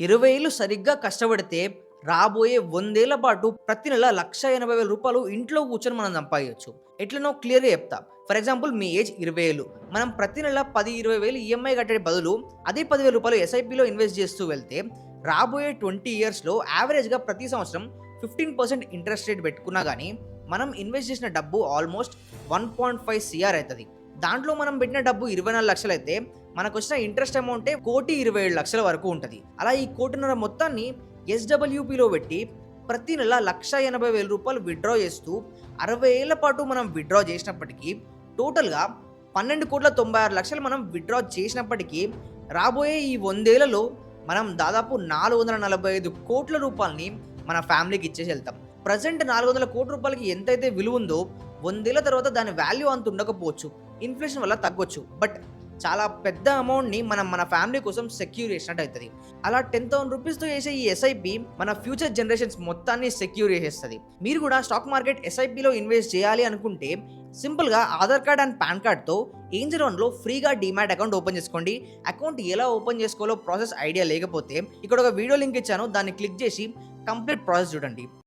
20 ఏళ్ళు సరిగ్గా కష్టపడితే రాబోయే 100 ఏళ్ల పాటు ప్రతి నెల రూ. 1,80,000 ఇంట్లో కూర్చొని మనం సంపాదించొచ్చు. ఎట్లనో క్లియర్‌గా చెప్తా. ఫర్ ఎగ్జాంపుల్ మీ ఏజ్ 20 ఏళ్ళు. మనం ప్రతి నెల 10, 20,000 ఈఎంఐ కట్టే బదులు అదే రూ. 10,000 ఎస్ఐపిలో ఇన్వెస్ట్ చేస్తూ వెళ్తే రాబోయే 20 ఇయర్స్‌లో యావరేజ్‌గా ప్రతి సంవత్సరం 15% ఇంట్రెస్ట్ రేట్ పెట్టుకున్నా గానీ మనం ఇన్వెస్ట్ చేసిన డబ్బు ఆల్మోస్ట్ 1.5 సీఆర్ అయితది. దాంట్లో మనం పెట్టిన డబ్బు 24 లక్షలు అయితే మనకొచ్చిన ఇంట్రెస్ట్ అమౌంటే 1,27,00,000 వరకు ఉంటది. అలా ఈ 1,50,00,000 మొత్తాన్ని ఎస్‌డబ్ల్యూపీలో పెట్టి ప్రతి నెల రూ. 1,80,000 విత్‌డ్రా చేస్తూ 60 ఏళ్ల పాటు మనం విత్‌డ్రా చేసినప్పటికీ టోటల్‌గా 12,96,00,000 మనం విత్‌డ్రా చేసినప్పటికీ రాబోయే ఈ 100 ఏళ్లలో మనం దాదాపు రూ. 445,00,00,000 మన ఫ్యామిలీకి ఇచ్చేసి వెళ్తాం. ప్రెజెంట్ రూ. 400,00,00,000 ఎంతైతే విలువ ఉందో 100 ఏళ్ల తర్వాత దాని వాల్యూ అంత ఉండకపోవచ్చు. ఇన్‌ఫ్లేషన్ వల్ల తగ్గొచ్చు. బట్ చాలా పెద్ద అమౌంట్‌ని మనం మన ఫ్యామిలీ కోసం సెక్యూర్ చేసినట్టు అయితది. అలా రూ. 10,000తో చేసే ఈ ఎస్ఐపి మన ఫ్యూచర్ జనరేషన్స్ మొత్తాన్ని సెక్యూర్ చేసేస్తది. మీరు కూడా స్టాక్ మార్కెట్ ఎస్ఐపిలో ఇన్వెస్ట్ చేయాలి అనుకుంటే సింపుల్‌గా ఆధార్ కార్డ్ అండ్ పాన్ కార్డ్‌తో ఏంజెల్ వన్‌లో ఫ్రీగా డీమ్యాట్ అకౌంట్ ఓపెన్ చేసుకోండి. అకౌంట్ ఎలా ఓపెన్ చేసుకోవాలో ప్రాసెస్ ఐడియా లేకపోతే ఇక్కడ ఒక వీడియో లింక్ ఇచ్చాను. దాన్ని క్లిక్ చేసి కంప్లీట్ ప్రాసెస్ చూడండి.